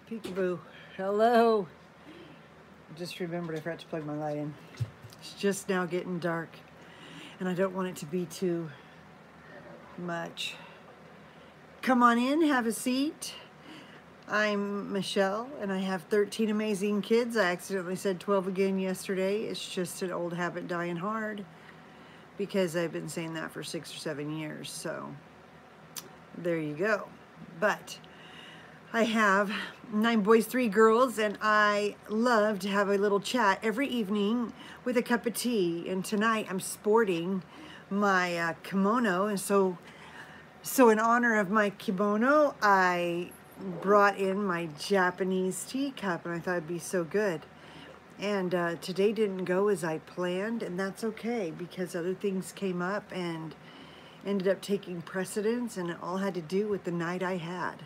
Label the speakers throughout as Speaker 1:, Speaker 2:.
Speaker 1: Peekaboo. Hello. Just remembered I forgot to plug my light in. It's just now getting dark and I don't want it to be too much. Come on in, have a seat. I'm Michelle and I have 13 amazing kids. I accidentally said 12 again yesterday. It's just an old habit dying hard because I've been saying that for 6 or 7 years. So there you go. But I have 9 boys, 3 girls, and I love to have a little chat every evening with a cup of tea. And tonight I'm sporting my kimono, and so in honor of my kimono, I brought in my Japanese teacup, and I thought it'd be so good. And today didn't go as I planned, and that's okay because other things came up and ended up taking precedence, and it all had to do with the night I had.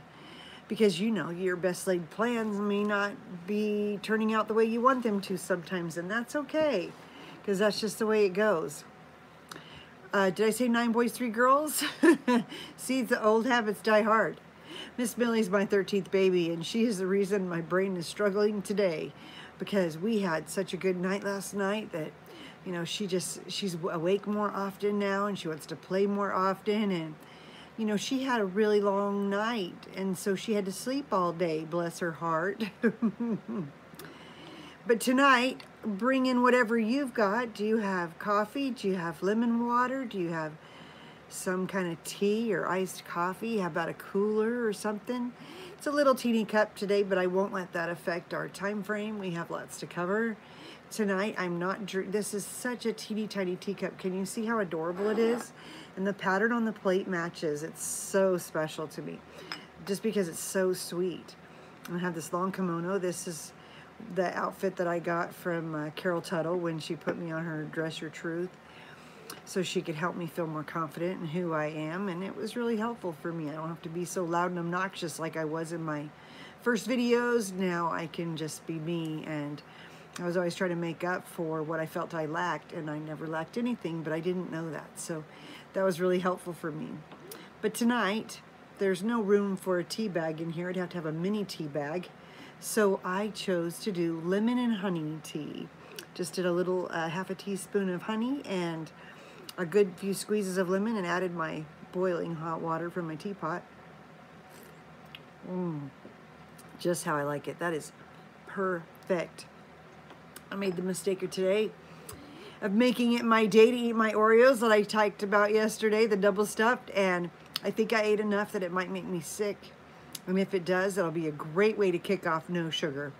Speaker 1: Because you know, your best laid plans may not be turning out the way you want them to sometimes, and that's okay, because that's just the way it goes. Did I say 9 boys, 3 girls? See, the old habits die hard. Miss Millie's my 13th baby, and she is the reason my brain is struggling today, because we had such a good night last night that, you know, she's awake more often now, and she wants to play more often, and you know, she had a really long night, and so she had to sleep all day, bless her heart. But tonight, bring in whatever you've got. Do you have coffee? Do you have lemon water? Do you have some kind of tea or iced coffee? How about a cooler or something? It's a little teeny cup today, but I won't let that affect our time frame. We have lots to cover. Tonight, I'm not drinking. This is such a teeny tiny teacup. Can you see how adorable it is? And the pattern on the plate matches. It's so special to me, just because it's so sweet. I have this long kimono. This is the outfit that I got from Carol Tuttle when she put me on her Dress Your Truth, so she could help me feel more confident in who I am, and it was really helpful for me. I don't have to be so loud and obnoxious like I was in my first videos. Now I can just be me, and I was always trying to make up for what I felt I lacked, and I never lacked anything, but I didn't know that. So that was really helpful for me. But tonight, there's no room for a tea bag in here. I'd have to have a mini tea bag. So I chose to do lemon and honey tea. Just did a little half a teaspoon of honey and a good few squeezes of lemon, and added my boiling hot water from my teapot. Just how I like it. That is perfect. I made the mistake of today of making it my day to eat my Oreos that I talked about yesterday, the double stuffed, and I think I ate enough that it might make me sick. And if it does, that'll be a great way to kick off no sugar.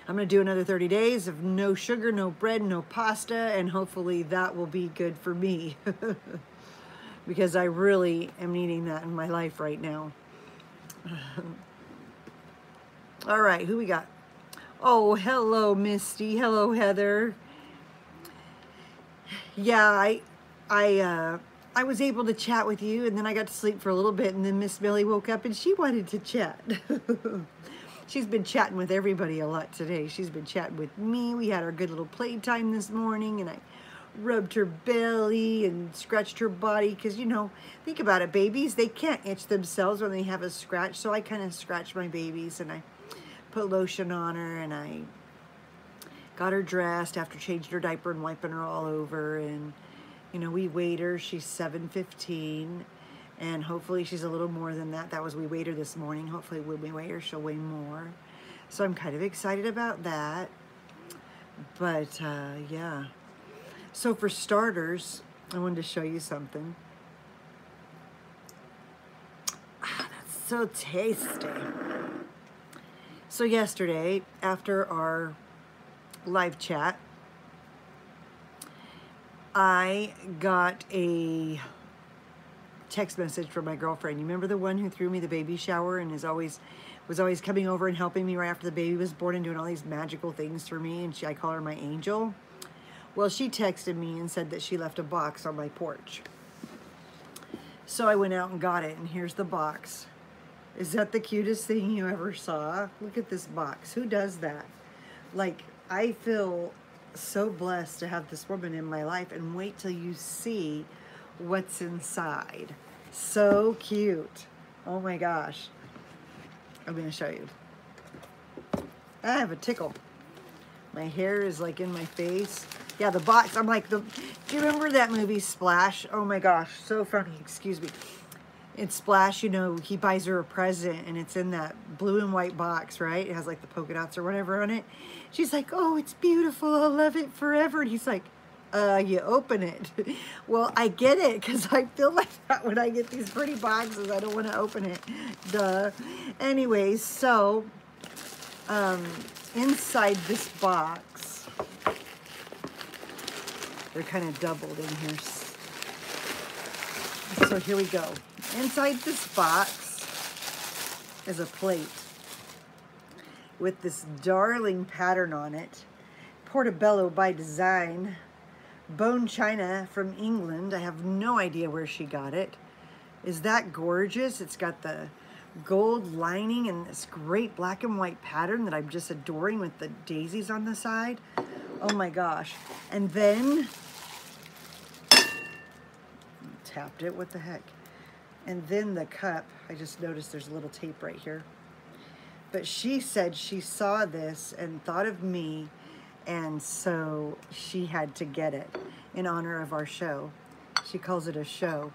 Speaker 1: I'm going to do another 30 days of no sugar, no bread, no pasta, and hopefully that will be good for me because I really am needing that in my life right now. All right, who we got? Oh, hello, Misty. Hello, Heather. Yeah, I was able to chat with you, and then I got to sleep for a little bit, and then Miss Millie woke up, and she wanted to chat. She's been chatting with everybody a lot today. She's been chatting with me. We had our good little playtime this morning, and I rubbed her belly and scratched her body, because, you know, think about it, babies, they can't itch themselves when they have a scratch, so I kind of scratched my babies, and I put lotion on her, and I got her dressed after changing her diaper and wiping her all over, and you know, we weighed her. She's 7:15, and hopefully she's a little more than that. That was, we weighed her this morning. Hopefully when we weigh her, she'll weigh more. So I'm kind of excited about that. But yeah. So for starters, I wanted to show you something. That's so tasty. So yesterday, after our live chat, I got a text message from my girlfriend. You remember the one who threw me the baby shower and was always coming over and helping me right after the baby was born and doing all these magical things for me, and I call her my angel? Well, she texted me and said that she left a box on my porch. So I went out and got it, and here's the box. Is that the cutest thing you ever saw? Look at this box. Who does that? Like, I feel so blessed to have this woman in my life, and wait till you see what's inside. So cute. Oh my gosh. I'm going to show you. I have a tickle. My hair is like in my face. Yeah, the box, I'm like, do you remember that movie Splash? Oh my gosh, so funny, excuse me. In Splash, you know, he buys her a present and it's in that blue and white box, right? It has like the polka dots or whatever on it. She's like, oh, it's beautiful, I'll love it forever. And he's like, you open it. Well, I get it, because I feel like that when I get these pretty boxes, I don't want to open it. Duh. Anyways, so, inside this box, they're kind of doubled in here. So here we go. Inside this box is a plate with this darling pattern on it. Portobello by design. Bone china from England. I have no idea where she got it. Is that gorgeous? It's got the gold lining and this great black and white pattern that I'm just adoring with the daisies on the side. Oh my gosh. And then tapped it, what the heck? And then the cup, I just noticed there's a little tape right here. But she said she saw this and thought of me, and so she had to get it in honor of our show. She calls it a show.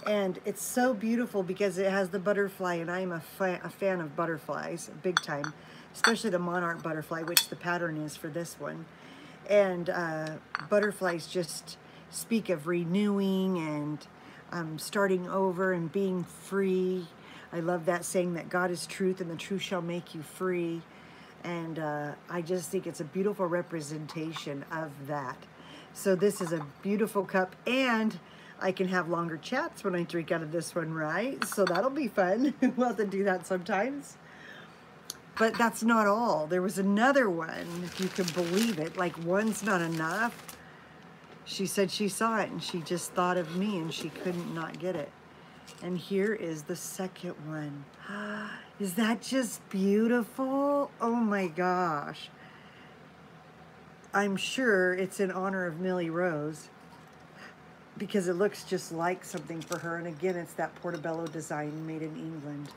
Speaker 1: And it's so beautiful because it has the butterfly, and I'm a fan of butterflies, big time, especially the monarch butterfly, which the pattern is for this one. And butterflies just speak of renewing and starting over and being free. I love that saying that God is truth and the truth shall make you free. And I just think it's a beautiful representation of that. So this is a beautiful cup, and I can have longer chats when I drink out of this one, right? So that'll be fun. We'll have to do that sometimes. But that's not all. There was another one, if you can believe it. Like, one's not enough. She said she saw it and she just thought of me and she couldn't not get it. And here is the second one. Is that just beautiful? Oh my gosh. I'm sure it's in honor of Millie Rose because it looks just like something for her. And again, it's that Portobello design made in England.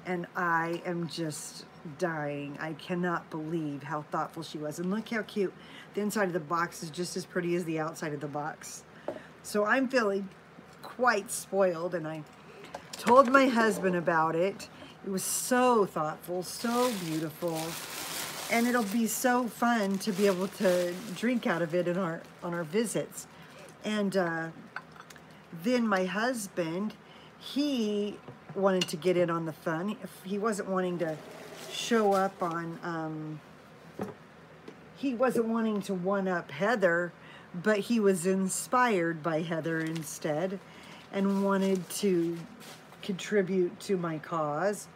Speaker 1: And I am just dying. I cannot believe how thoughtful she was. And look how cute. The inside of the box is just as pretty as the outside of the box. So I'm feeling quite spoiled, and I told my husband about it. It was so thoughtful, so beautiful, and it'll be so fun to be able to drink out of it in on our visits. And then my husband, he wanted to get in on the fun. He wasn't wanting to show up on, he wasn't wanting to one-up Heather, but he was inspired by Heather instead and wanted to contribute to my cause.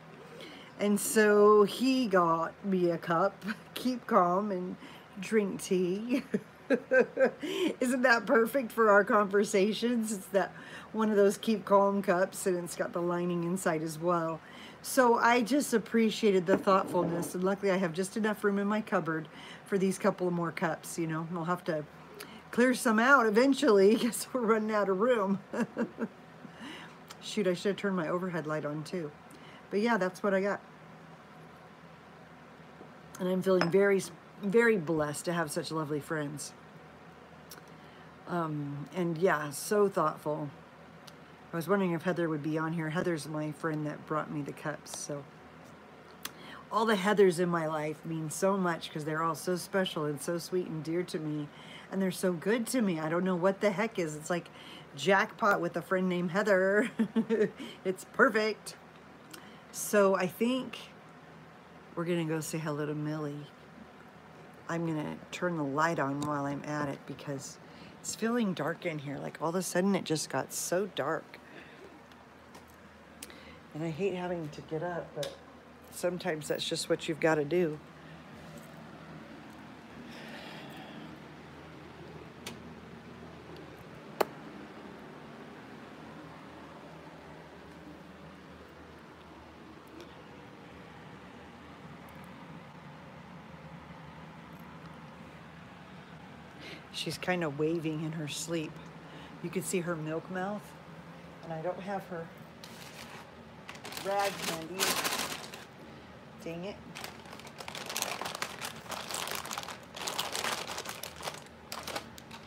Speaker 1: And so he got me a cup, keep calm and drink tea. Isn't that perfect for our conversations? It's that one of those keep calm cups, and it's got the lining inside as well. So I just appreciated the thoughtfulness, and luckily I have just enough room in my cupboard for these couple of more cups, you know. I'll have to clear some out eventually because we're running out of room. Shoot, I should have turned my overhead light on too. But yeah, that's what I got. And I'm feeling very, very blessed to have such lovely friends. And yeah, so thoughtful. I was wondering if Heather would be on here. Heather's my friend that brought me the cups. So all the Heathers in my life mean so much because they're all so special and so sweet and dear to me. And they're so good to me. I don't know what the heck is. It's like jackpot with a friend named Heather. It's perfect. So I think we're going to go say hello to Millie. I'm going to turn the light on while I'm at it because it's feeling dark in here. Like all of a sudden it just got so dark. And I hate having to get up, but sometimes that's just what you've got to do. She's kind of waving in her sleep. You can see her milk mouth, and I don't have her rag handy. Dang it.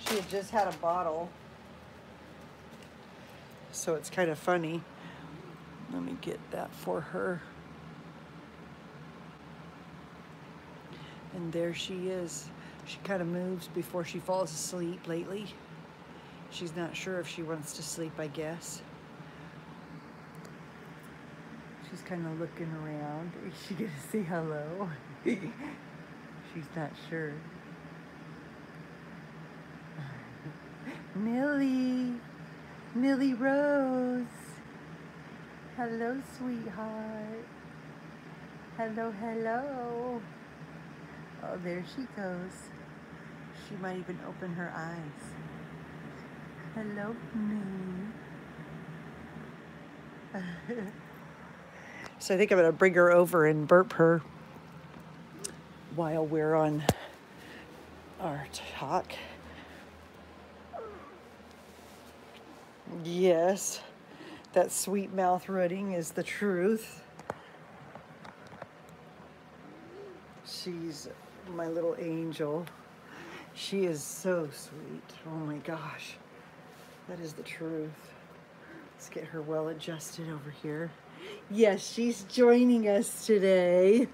Speaker 1: She had just had a bottle. So it's kind of funny. Let me get that for her. And there she is. She kind of moves before she falls asleep lately. She's not sure if she wants to sleep, I guess. She's kind of looking around. Is she gonna say hello? She's not sure. Millie. Millie Rose. Hello, sweetheart. Hello, hello. Oh, there she goes. She might even open her eyes. Hello, Millie. So I think I'm going to bring her over and burp her while we're on our talk. Yes, that sweet mouth rooting is the truth. She's my little angel. She is so sweet. Oh my gosh, that is the truth. Let's get her well adjusted over here. Yes, she's joining us today.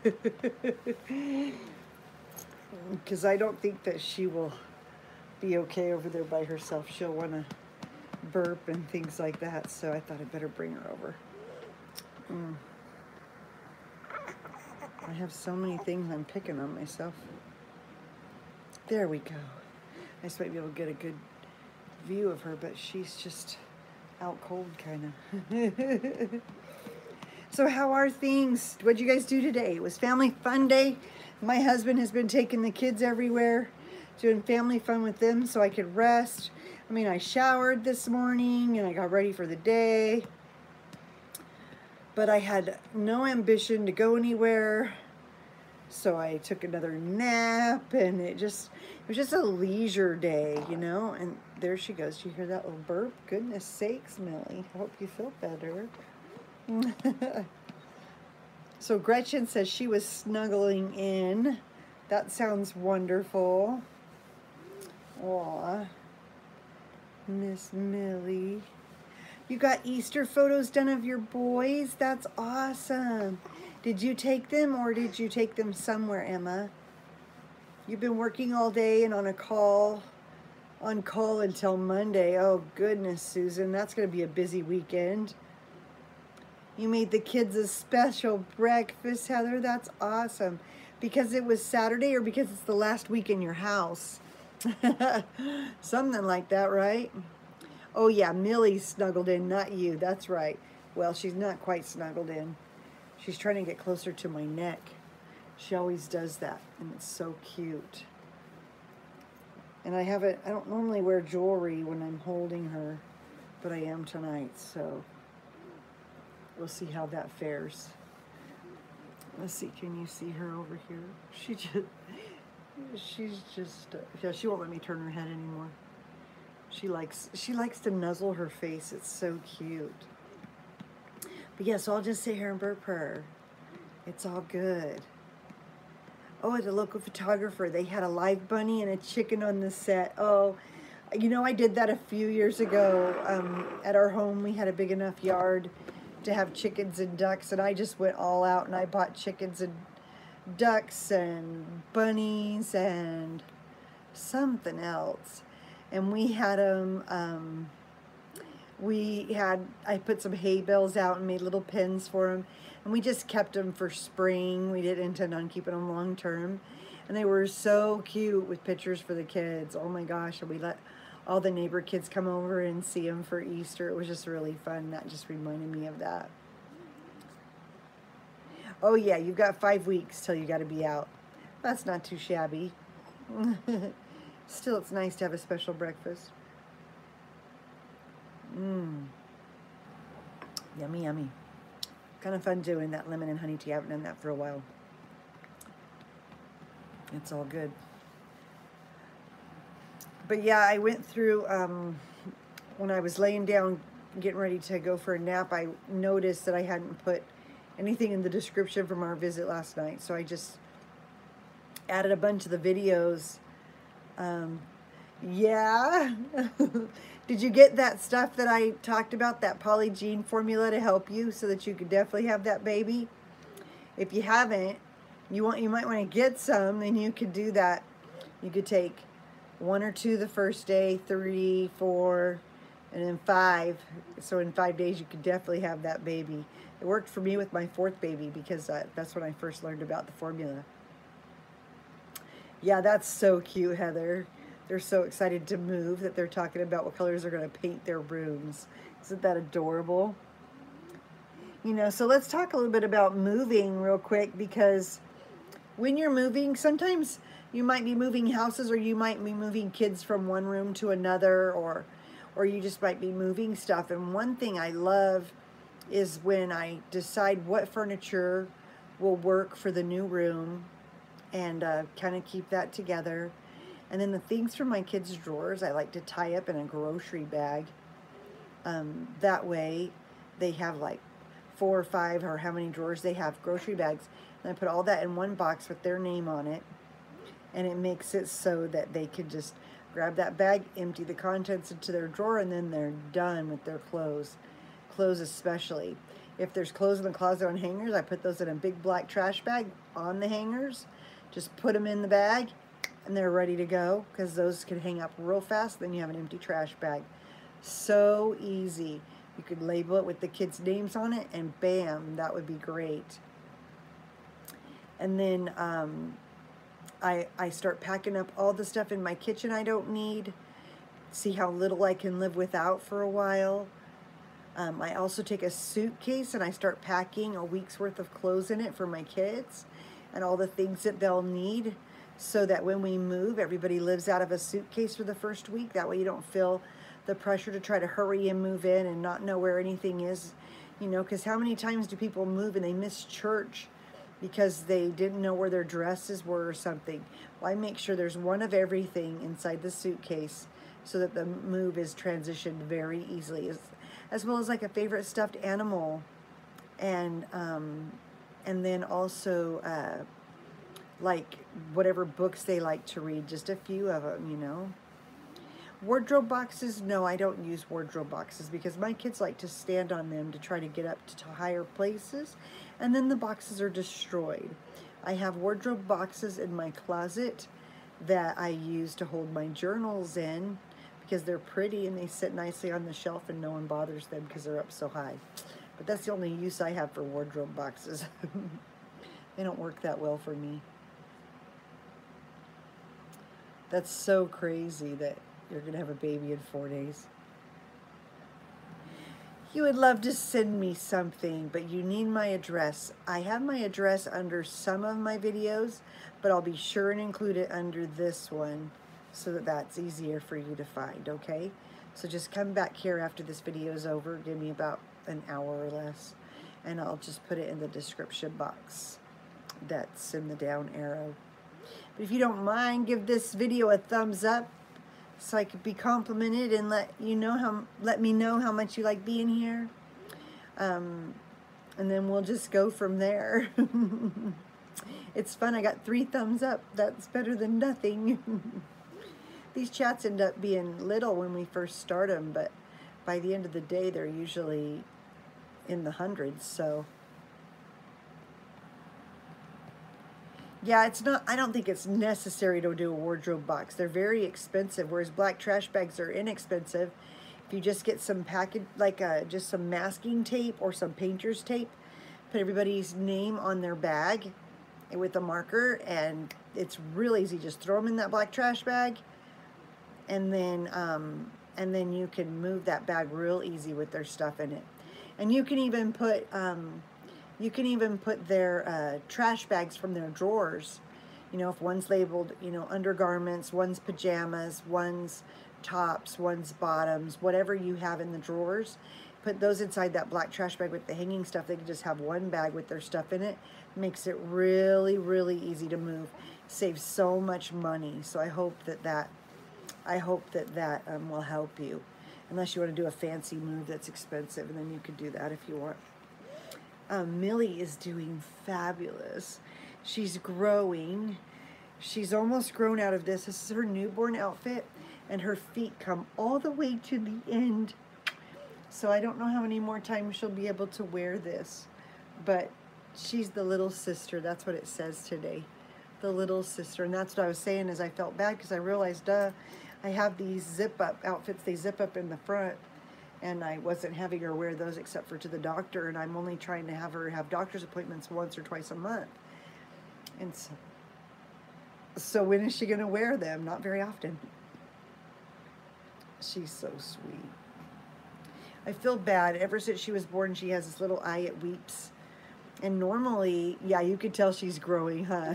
Speaker 1: Because I don't think that she will be okay over there by herself. She'll want to burp and things like that, so I thought I'd better bring her over. I have so many things I'm picking on myself. There we go. I just might be able to get a good view of her, but she's just out cold kind of. So how are things? What'd you guys do today? It was family fun day. My husband has been taking the kids everywhere, doing family fun with them so I could rest. I mean, I showered this morning and I got ready for the day, but I had no ambition to go anywhere. So I took another nap and it was just a leisure day, you know? And there she goes. Do you hear that little burp? Goodness sakes, Millie. I hope you feel better. So Gretchen says she was snuggling in. That sounds wonderful. Aw, Miss Millie. You got Easter photos done of your boys? That's awesome. Did you take them or did you take them somewhere, Emma? You've been working all day and on call until Monday. Oh goodness, Susan, that's gonna be a busy weekend. You made the kids a special breakfast, Heather. That's awesome. Because it was Saturday or because it's the last week in your house? Something like that, right? Oh yeah, Millie snuggled in, not you. That's right. Well, she's not quite snuggled in. She's trying to get closer to my neck. She always does that, and it's so cute. And I don't normally wear jewelry when I'm holding her, but I am tonight, so we'll see how that fares. Let's see, can you see her over here? She's just, yeah, she won't let me turn her head anymore. She likes to nuzzle her face. It's so cute. But yeah, so I'll just sit here and burp her. It's all good. Oh, at the local photographer, they had a live bunny and a chicken on the set. Oh, you know, I did that a few years ago. At our home, we had a big enough yard to have chickens and ducks, and I just went all out and I bought chickens and ducks and bunnies and something else. And we had them, I put some hay bales out and made little pens for them. And we just kept them for spring. We didn't intend on keeping them long term. And they were so cute with pictures for the kids. Oh my gosh, and we let all the neighbor kids come over and see them for Easter. It was just really fun. That just reminded me of that. Oh yeah, you've got 5 weeks till you got to be out. That's not too shabby. Still, it's nice to have a special breakfast. Yummy, yummy. Kind of fun doing that lemon and honey tea. I haven't done that for a while. It's all good. But yeah, I went through, when I was laying down getting ready to go for a nap, I noticed that I hadn't put anything in the description from our visit last night. So I just added a bunch of the videos Yeah. Did you get that stuff that I talked about, that Polygene formula to help you so that you could definitely have that baby? If you haven't, you might want to get some, and you could do that. You could take 1 or 2 the first day, 3, 4, and then 5. So in 5 days, you could definitely have that baby. It worked for me with my 4th baby because that's when I first learned about the formula. Yeah, that's so cute, Heather. They're so excited to move that they're talking about what colors they're going to paint their rooms. Isn't that adorable? You know, so let's talk a little bit about moving real quick, because when you're moving, sometimes you might be moving houses, or you might be moving kids from one room to another, or you just might be moving stuff. And one thing I love is when I decide what furniture will work for the new room, and kind of keep that together. And then the things from my kids' drawers, I like to tie up in a grocery bag. That way they have like 4 or 5 or how many drawers they have, grocery bags. And I put all that in one box with their name on it. And it makes it so that they can just grab that bag, empty the contents into their drawer, and then they're done with their clothes. Clothes especially. If there's clothes in the closet on hangers, I put those in a big black trash bag on the hangers. Just put them in the bag, and they're ready to go, because those can hang up real fast. Then you have an empty trash bag. So easy. You could label it with the kids' names on it, and bam, that would be great. And then I start packing up all the stuff in my kitchen I don't need. See how little I can live without for a while. I also take a suitcase and I start packing a week's worth of clothes in it for my kids and all the things that they'll need, so that when we move, everybody lives out of a suitcase for the first week. That way you don't feel the pressure to try to hurry and move in and not know where anything is. You know, because how many times do people move and they miss church because they didn't know where their dresses were or something? Well, I make sure there's one of everything inside the suitcase so that the move is transitioned very easily, as well as like a favorite stuffed animal, and then also like whatever books they like to read, just a few of them, you know. Wardrobe boxes, no, I don't use wardrobe boxes because my kids like to stand on them to try to get up to higher places, and then the boxes are destroyed. I have wardrobe boxes in my closet that I use to hold my journals in, because they're pretty and they sit nicely on the shelf and no one bothers them because they're up so high. But that's the only use I have for wardrobe boxes. They don't work that well for me. That's so crazy that you're going to have a baby in 4 days. You would love to send me something, but you need my address. I have my address under some of my videos, but I'll be sure and include it under this one so that that's easier for you to find, okay? So just come back here after this video is over. Give me about an hour or less, and I'll just put it in the description box. That's in the down arrow. But if you don't mind, give this video a thumbs up so I could be complimented and let me know how much you like being here. And then we'll just go from there. It's fun. I got 3 thumbs up. That's better than nothing. These chats end up being little when we first start them, but by the end of the day, they're usually in the hundreds, so. Yeah, it's not, I don't think it's necessary to do a wardrobe box. They're very expensive, whereas black trash bags are inexpensive. If you just get some package, like just some masking tape or some painter's tape, put everybody's name on their bag with a marker, and it's real easy. Just throw them in that black trash bag, and then you can move that bag real easy with their stuff in it. And you can even put their trash bags from their drawers. You know, if one's labeled, you know, undergarments, one's pajamas, one's tops, one's bottoms, whatever you have in the drawers, put those inside that black trash bag with the hanging stuff. They can just have one bag with their stuff in it. Makes it really, really easy to move. Saves so much money. So I hope that will help you. Unless you want to do a fancy move that's expensive, and then you could do that if you want. Millie is doing fabulous. She's growing. She's almost grown out of this. This is her newborn outfit. and her feet come all the way to the end. So I don't know how many more times she'll be able to wear this, but she's the little sister. That's what it says today, the little sister. And that's what I was saying, is I felt bad because I realized, I have these zip up outfits. They zip up in the front, and I wasn't having her wear those except for to the doctor, and I'm only trying to have her have doctor's appointments once or twice a month. And so when is she going to wear them? Not very often. She's so sweet. I feel bad. Ever since she was born, she has this little eye, it weeps. And normally, yeah, you could tell she's growing, huh?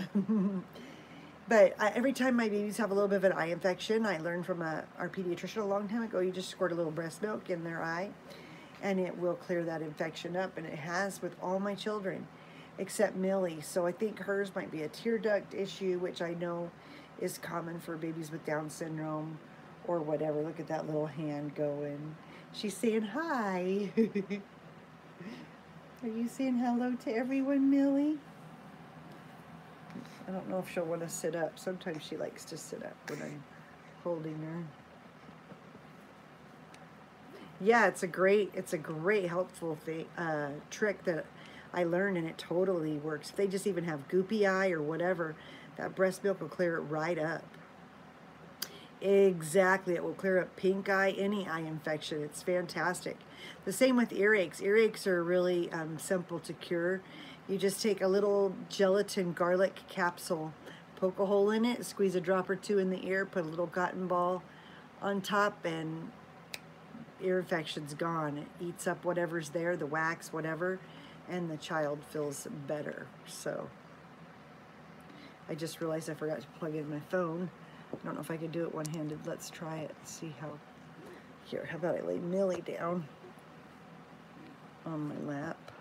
Speaker 1: But every time my babies have a little bit of an eye infection, I learned from our pediatrician a long time ago, you just squirt a little breast milk in their eye, and it will clear that infection up. And it has with all my children, except Millie. So I think hers might be a tear duct issue, which I know is common for babies with Down syndrome or whatever. Look at that little hand going. She's saying hi. Are you saying hello to everyone, Millie? I don't know if she'll want to sit up. Sometimes she likes to sit up when I'm holding her. Yeah, it's a great helpful thing, trick that I learned, and it totally works. If they just even have goopy eye or whatever, that breast milk will clear it right up. Exactly, it will clear up pink eye, any eye infection. It's fantastic. The same with earaches. Earaches are really simple to cure. You just take a little gelatin garlic capsule, poke a hole in it, squeeze a drop or two in the ear, put a little cotton ball on top, and ear infection's gone. It eats up whatever's there, the wax, whatever, and the child feels better. So I just realized I forgot to plug in my phone. I don't know if I could do it one-handed. Let's try it. See how. Here, how about I lay Millie down on my lap?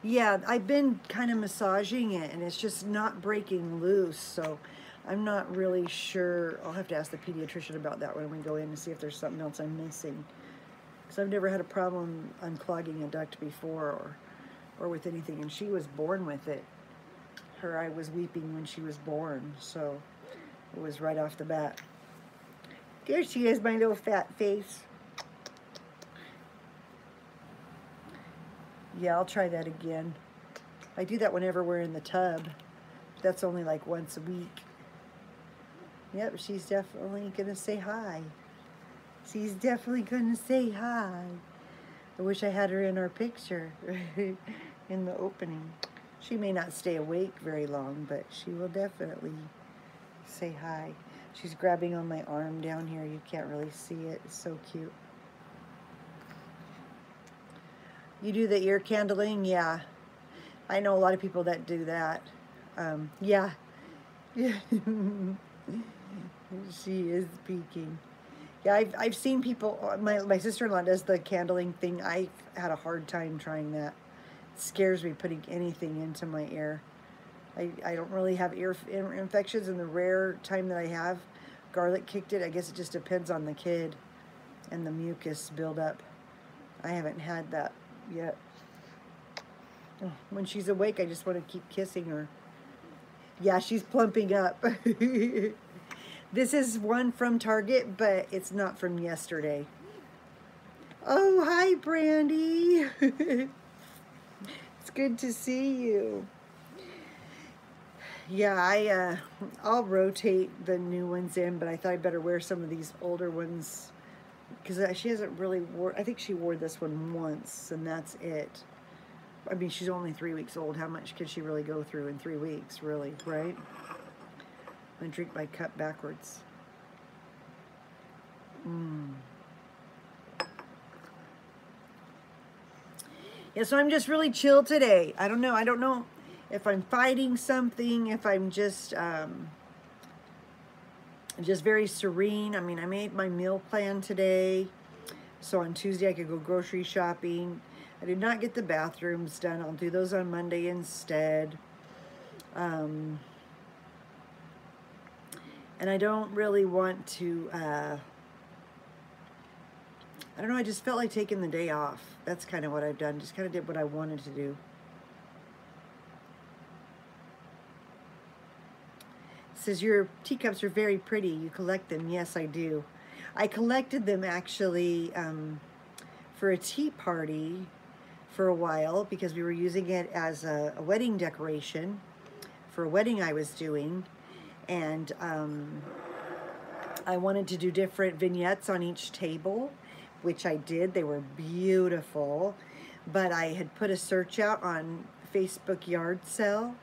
Speaker 1: Yeah, I've been kind of massaging it, and it's just not breaking loose, so I'm not really sure. I'll have to ask the pediatrician about that when we go in to see if there's something else I'm missing. Because I've never had a problem unclogging a duct before, or with anything, and she was born with it. Her eye was weeping when she was born, so it was right off the bat. There she is, my little fat face. Yeah, I'll try that again. I do that whenever we're in the tub. That's only like once a week. Yep, she's definitely gonna say hi. She's definitely gonna say hi. I wish I had her in our picture in the opening. She may not stay awake very long, but she will definitely say hi. She's grabbing on my arm down here. You can't really see it. It's so cute. You do the ear candling? Yeah. I know a lot of people that do that. Yeah. She is peeking. Yeah, I've seen people, my sister-in-law does the candling thing. I've had a hard time trying that. It scares me putting anything into my ear. I don't really have ear infections, and the rare time that I have, garlic kicked it. I guess it just depends on the kid and the mucus buildup. I haven't had that yet. Oh, when she's awake, I just want to keep kissing her. Yeah, she's plumping up. This is one from Target, but it's not from yesterday. Oh, hi, Brandy. It's good to see you. Yeah, I'll rotate the new ones in, but I thought I'd better wear some of these older ones because she hasn't really wore. I think she wore this one once, and that's it. I mean, she's only 3 weeks old. How much could she really go through in 3 weeks, really, right? I'm gonna drink my cup backwards. Yeah, so I'm just really chill today. I don't know if I'm fighting something, if I'm just very serene. I mean, I made my meal plan today, so on Tuesday I could go grocery shopping. I did not get the bathrooms done. I'll do those on Monday instead. And I don't really want to, I don't know, I just felt like taking the day off. That's kind of what I've done. Just kind of did what I wanted to do. says, your teacups are very pretty. You collect them. Yes, I do. I collected them actually for a tea party for a while because we were using it as a wedding decoration for a wedding I was doing. And I wanted to do different vignettes on each table, which I did. They were beautiful. But I had put a search out on Facebook yard sale,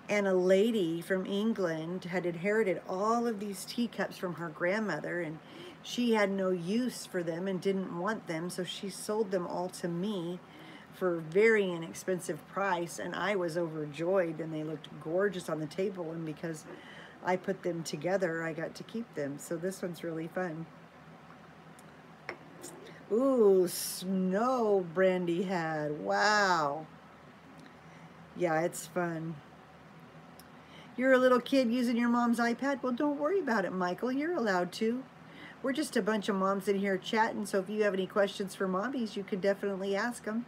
Speaker 1: and a lady from England had inherited all of these teacups from her grandmother, and she had no use for them and didn't want them, so she sold them all to me for a very inexpensive price, and I was overjoyed, and they looked gorgeous on the table, and because I put them together, I got to keep them. So this one's really fun. Ooh, snow Brandy had. Wow. Yeah, it's fun. You're a little kid using your mom's iPad? Well, don't worry about it, Michael. You're allowed to. We're just a bunch of moms in here chatting, so if you have any questions for mommies, you can definitely ask them.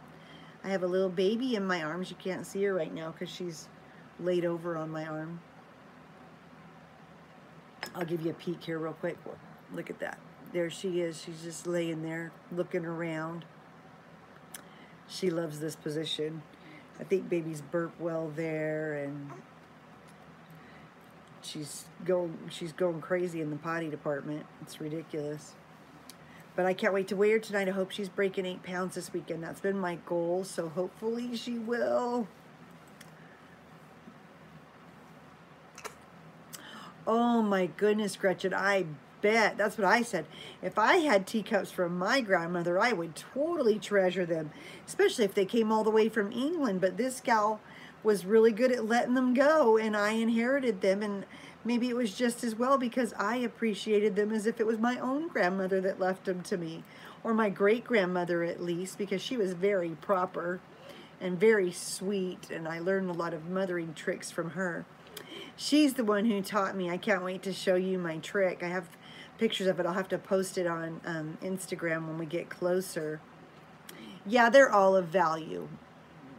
Speaker 1: I have a little baby in my arms. You can't see her right now because she's laid over on my arm. I'll give you a peek here real quick. Look at that. There she is. She's just laying there, looking around. She loves this position. I think babies burp well there, and she's going crazy in the potty department. It's ridiculous. But I can't wait to weigh her tonight. I hope she's breaking 8 pounds this weekend. That's been my goal, so hopefully she will. Oh my goodness, Gretchen, I bet. That's what I said. If I had teacups from my grandmother, I would totally treasure them, especially if they came all the way from England. But this gal was really good at letting them go, and I inherited them, and maybe it was just as well because I appreciated them as if it was my own grandmother that left them to me, or my great-grandmother at least, because she was very proper and very sweet, and I learned a lot of mothering tricks from her. She's the one who taught me. I can't wait to show you my trick. I have pictures of it. I'll have to post it on Instagram when we get closer. Yeah, they're all of value.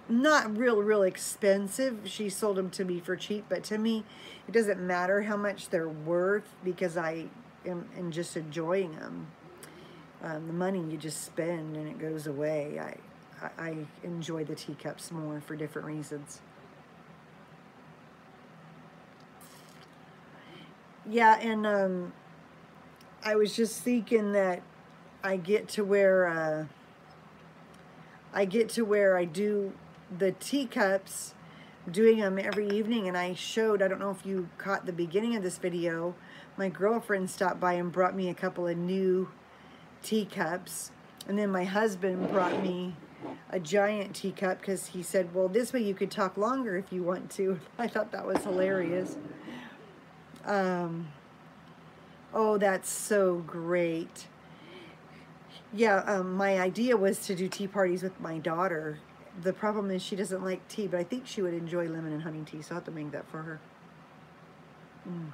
Speaker 1: Not real expensive. She sold them to me for cheap, but to me, it doesn't matter how much they're worth because I am just enjoying them. The money you just spend and it goes away. I enjoy the teacups more for different reasons. Yeah, and I was just thinking that I get to where I do the teacups, doing them every evening, and I don't know if you caught the beginning of this video, my girlfriend stopped by and brought me a couple of new teacups, and then my husband brought me a giant teacup because he said, well, this way you could talk longer if you want to. I thought that was hilarious. Oh, that's so great. Yeah, my idea was to do tea parties with my daughter. The problem is she doesn't like tea, but I think she would enjoy lemon and honey tea, so I'll have to make that for her. And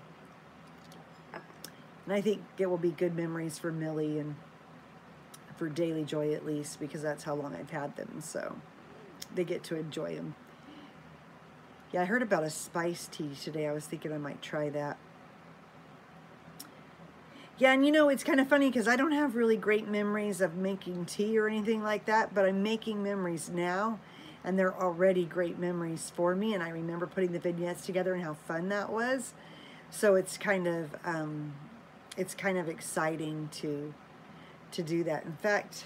Speaker 1: I think it will be good memories for Millie and for Daily Joy at least, because that's how long I've had them, so they get to enjoy them. Yeah, I heard about a spice tea today. I was thinking I might try that. Yeah, and you know, it's kind of funny because I don't have really great memories of making tea or anything like that, but I'm making memories now, and they're already great memories for me, and I remember putting the vignettes together and how fun that was. So it's kind of exciting to do that. In fact,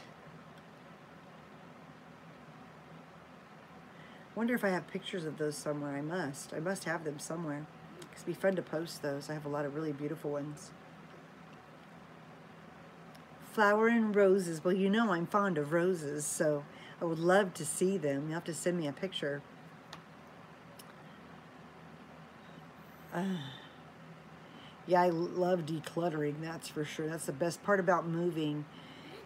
Speaker 1: I wonder if I have pictures of those somewhere. I must have them somewhere. It'd be fun to post those. I have a lot of really beautiful ones. Flower and roses. Well, you know I'm fond of roses, so I would love to see them. You'll have to send me a picture. Yeah, I love decluttering, that's for sure. That's the best part about moving.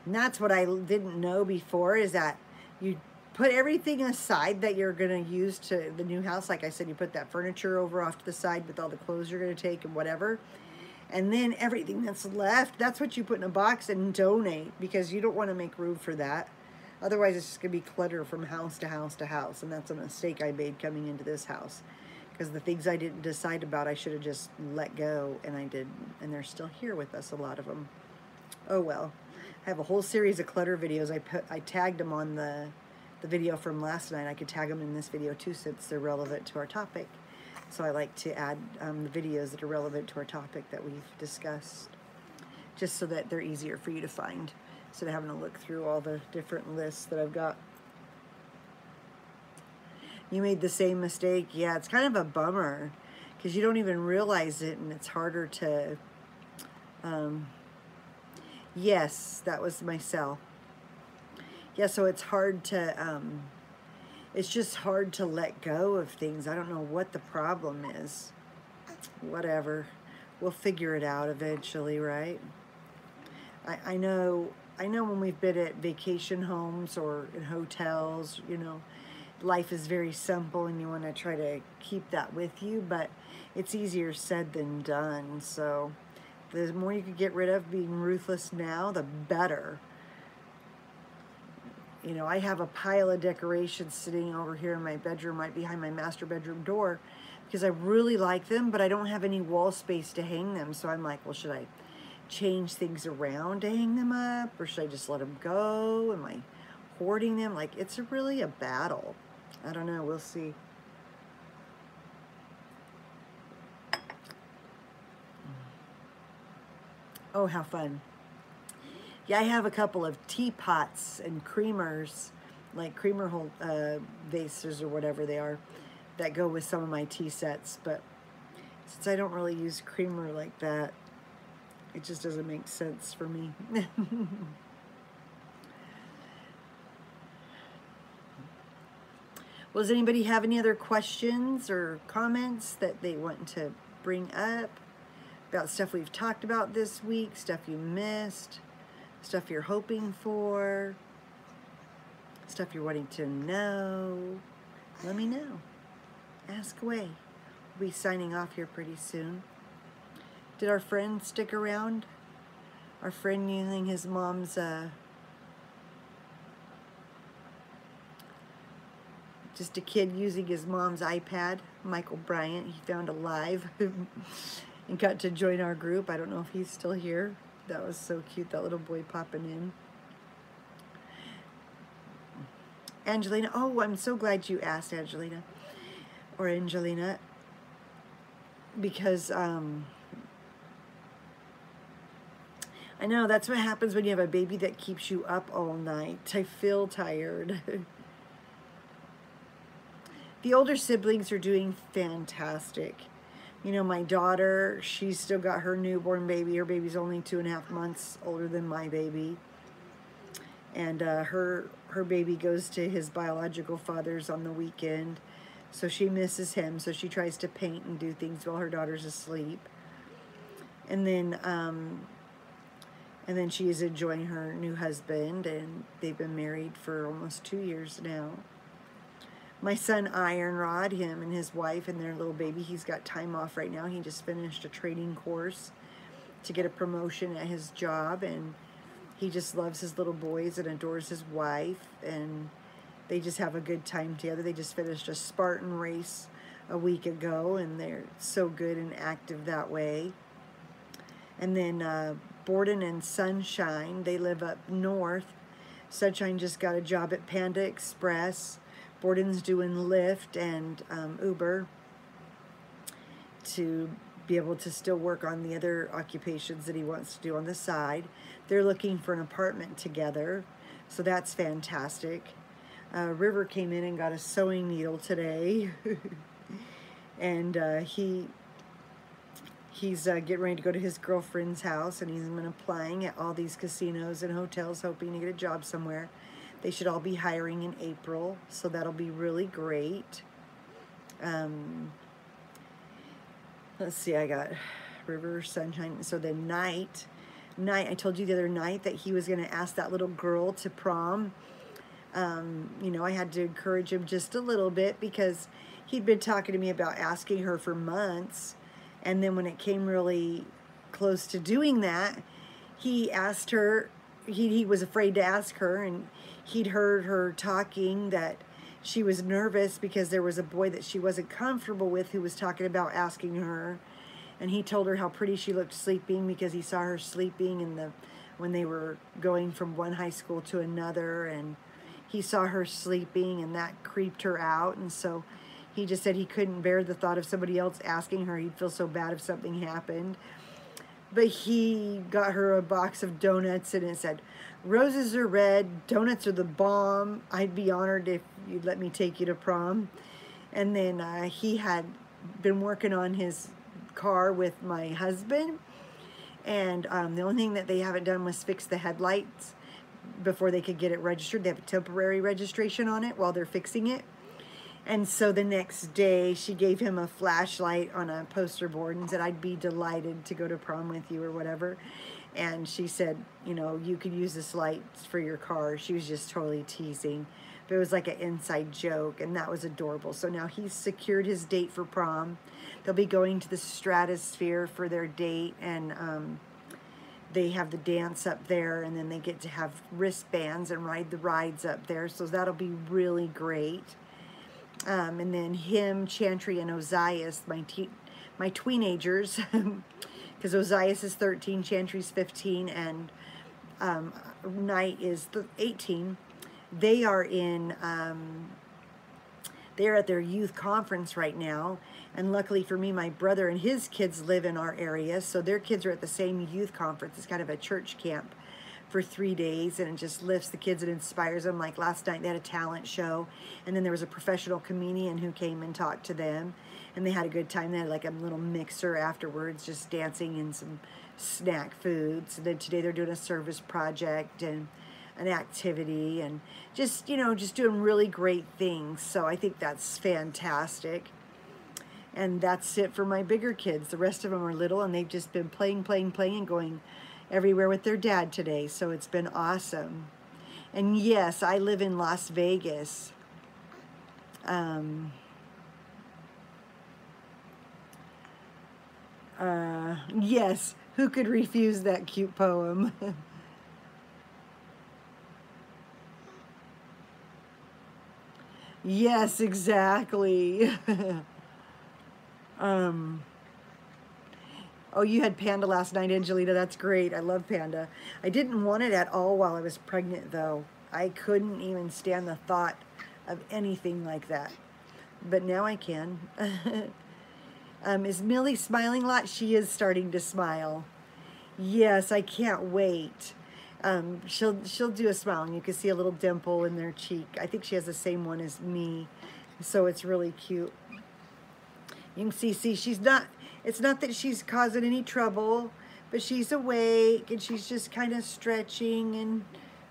Speaker 1: And that's what I didn't know before, is that you put everything aside that you're going to use to the new house. Like I said, you put that furniture over off to the side with all the clothes you're going to take and whatever. And then everything that's left, that's what you put in a box and donate, because you don't want to make room for that. Otherwise, it's just going to be clutter from house to house to house. And that's a mistake I made coming into this house. because the things I didn't decide about, I should have just let go, and I didn't. And they're still here with us, a lot of them. Oh well. I have a whole series of clutter videos. I tagged them on the video from last night. I could tag them in this video too, since they're relevant to our topic. So I like to add the videos that are relevant to our topic that we've discussed, just so that they're easier for you to find, instead of having to look through all the different lists that I've got. You made the same mistake. Yeah, it's kind of a bummer because you don't even realize it, and it's harder to, yes, that was myself. Yeah, so it's hard to, it's just hard to let go of things. I don't know what the problem is. Whatever. We'll figure it out eventually, right? I know when we've been at vacation homes or in hotels, you know, life is very simple and you want to try to keep that with you, but it's easier said than done. So the more you could get rid of being ruthless now, the better. You know, I have a pile of decorations sitting over here in my bedroom, right behind my master bedroom door, because I really like them, but I don't have any wall space to hang them. So I'm like, well, should I change things around to hang them up, or should I just let them go? Am I hoarding them? Like, it's really a battle. I don't know. We'll see. Oh, how fun. Yeah, I have a couple of teapots and creamers, like creamer vases or whatever they are, that go with some of my tea sets. But since I don't really use creamer like that, it just doesn't make sense for me. Well, does anybody have any other questions or comments that they want to bring up about stuff we've talked about this week, stuff you missed, stuff you're hoping for, stuff you're wanting to know? Let me know. Ask away. We'll be signing off here pretty soon. Did our friend stick around? Our friend using his mom's just a kid using his mom's iPad, Michael Bryant. He found a live and got to join our group. I don't know if he's still here. That was so cute, that little boy popping in. Angelina, oh, I'm so glad you asked, Angelina, or Angelina, because I know that's what happens when you have a baby that keeps you up all night. I feel tired. The older siblings are doing fantastic. You know, my daughter, she's still got her newborn baby. Her baby's only 2.5 months older than my baby. And her baby goes to his biological father's on the weekend. So she misses him. So she tries to paint and do things while her daughter's asleep. And then she is enjoying her new husband. And they've been married for almost 2 years now. My son Ironrod, him and his wife and their little baby, he's got time off right now. He just finished a training course to get a promotion at his job, and he just loves his little boys and adores his wife, and they just have a good time together. They just finished a Spartan race a week ago, and they're so good and active that way. And then Borden and Sunshine, they live up north. Sunshine just got a job at Panda Express. Borden's doing Lyft and Uber to be able to still work on the other occupations that he wants to do on the side. They're looking for an apartment together, so that's fantastic. River came in and got a sewing needle today, and he's getting ready to go to his girlfriend's house, and he's been applying at all these casinos and hotels, hoping to get a job somewhere. They should all be hiring in April, so that'll be really great. Let's see, I got River, Sunshine. So the night, I told you the other night that he was going to ask that little girl to prom. You know, I had to encourage him just a little bit because he'd been talking to me about asking her for months. And then when it came really close to doing that, he asked her, he was afraid to ask her, and he'd heard her talking that she was nervous because there was a boy that she wasn't comfortable with who was talking about asking her, and he told her how pretty she looked sleeping because he saw her sleeping when they were going from one high school to another, and he saw her sleeping, and that creeped her out. And so he just said he couldn't bear the thought of somebody else asking her. He'd feel so bad if something happened. But he got her a box of donuts, and it said, "Roses are red, donuts are the bomb. I'd be honored if you'd let me take you to prom." And then he had been working on his car with my husband, and the only thing that they haven't done was fix the headlights before they could get it registered. They have a temporary registration on it while they're fixing it. And so the next day she gave him a flashlight on a poster board and said, "I'd be delighted to go to prom with you," or whatever. And she said, you know, "You could use this light for your car." She was just totally teasing, but it was like an inside joke, and that was adorable. So now he's secured his date for prom. They'll be going to the Stratosphere for their date, and they have the dance up there, and then they get to have wristbands and ride the rides up there. So that'll be really great. And then him, Chantry, and Ozias, my teenagers, because Ozias is 13, Chantry's 15, and Knight is 18. They are they're at their youth conference right now, and luckily for me, my brother and his kids live in our area, so their kids are at the same youth conference. It's kind of a church camp for 3 days, and it just lifts the kids and inspires them. Like last night, they had a talent show, and then there was a professional comedian who came and talked to them, and they had a good time. They had like a little mixer afterwards, just dancing and some snack foods. And then today they're doing a service project and an activity, and just, you know, just doing really great things. So I think that's fantastic. And that's it for my bigger kids. The rest of them are little, and they've just been playing, and going everywhere with their dad today. So it's been awesome. And yes, I live in Las Vegas. Yes, who could refuse that cute poem? Yes, exactly. Oh, you had Panda last night, Angelita. That's great. I love Panda. I didn't want it at all while I was pregnant, though. I couldn't even stand the thought of anything like that. But now I can. Is Millie smiling a lot? She is starting to smile. Yes, I can't wait. She'll do a smile, and you can see a little dimple in their cheek. I think she has the same one as me, so it's really cute. You can see she's not, it's not that she's causing any trouble, but she's awake, and she's just kind of stretching and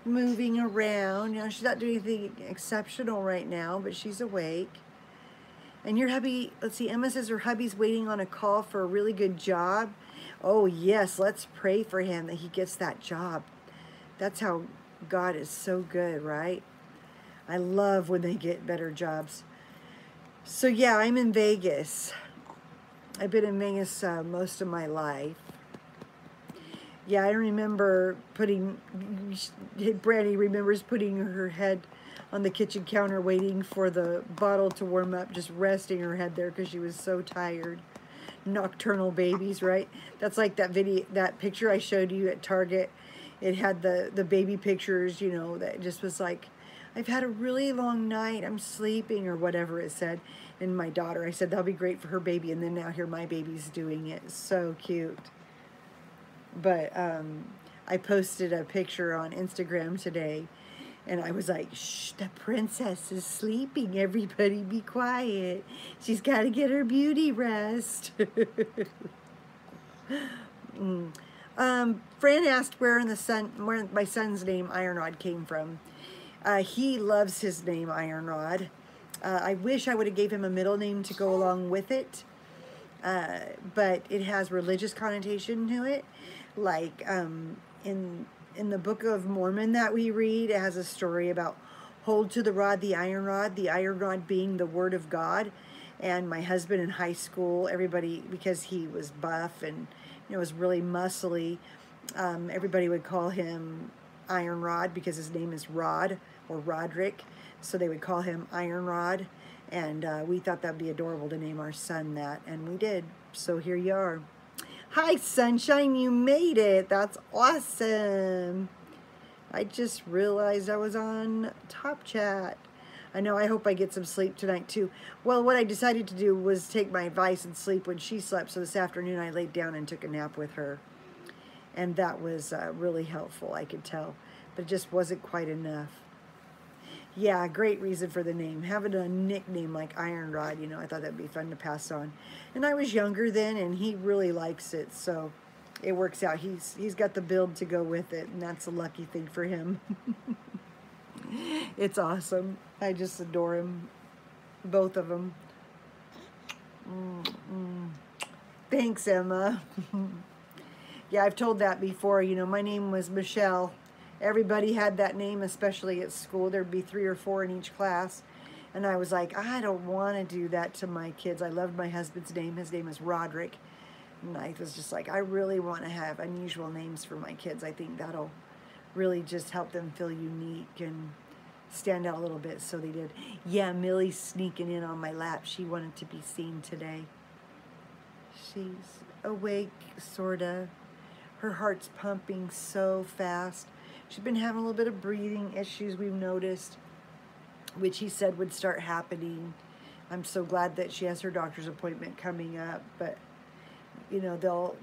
Speaker 1: moving around. You know, she's not doing anything exceptional right now, but she's awake. And your hubby, let's see, Emma says her hubby's waiting on a call for a really good job. Oh yes, let's pray for him that he gets that job. That's how God is so good, right? I love when they get better jobs. So yeah, I'm in Vegas. I've been in Vegas most of my life. Yeah, I remember Brandy remembers putting her head on the kitchen counter waiting for the bottle to warm up, just resting her head there because she was so tired. Nocturnal babies, right? That's like that picture I showed you at Target. It had the baby pictures, you know, that just was like, "I've had a really long night, I'm sleeping," or whatever it said. And my daughter, I said, that'll be great for her baby. And then now here my baby's doing it. So cute. But I posted a picture on Instagram today, and I was like, "Shh, the princess is sleeping. Everybody be quiet. She's got to get her beauty rest." Fran asked where my son's name Ironrod came from. He loves his name Ironrod. I wish I would have gave him a middle name to go along with it, but it has religious connotation to it. Like in the Book of Mormon that we read, it has a story about hold to the rod, the iron rod being the word of God. And my husband in high school, everybody, because he was buff and, you know, was really muscly, everybody would call him Iron Rod because his name is Rod or Roderick. so they would call him Iron Rod. And we thought that'd be adorable to name our son that, and we did. So here you are. Hi, Sunshine, you made it. That's awesome. I just realized I was on Top Chat. I know, I hope I get some sleep tonight too. Well, what I decided to do was take my advice and sleep when she slept. So this afternoon I laid down and took a nap with her. And that was really helpful, I could tell. But it just wasn't quite enough. Yeah, great reason for the name. Having a nickname like Iron Rod, you know, I thought that'd be fun to pass on. And I was younger then, and he really likes it, so it works out. He's got the build to go with it, and that's a lucky thing for him. It's awesome. I just adore him, both of them. Thanks, Emma. Yeah, I've told that before. You know, my name was Michelle. Everybody had that name, especially at school. There'd be 3 or 4 in each class. And I was like, I don't want to do that to my kids. I loved my husband's name. His name is Roderick. And I was just like, I really want to have unusual names for my kids. I think that'll really just help them feel unique and stand out a little bit. So they did. Yeah, Millie's sneaking in on my lap. She wanted to be seen today. She's awake, sort of. Her heart's pumping so fast. She's been having a little bit of breathing issues, we've noticed, which he said would start happening. I'm so glad that she has her doctor's appointment coming up, but you know,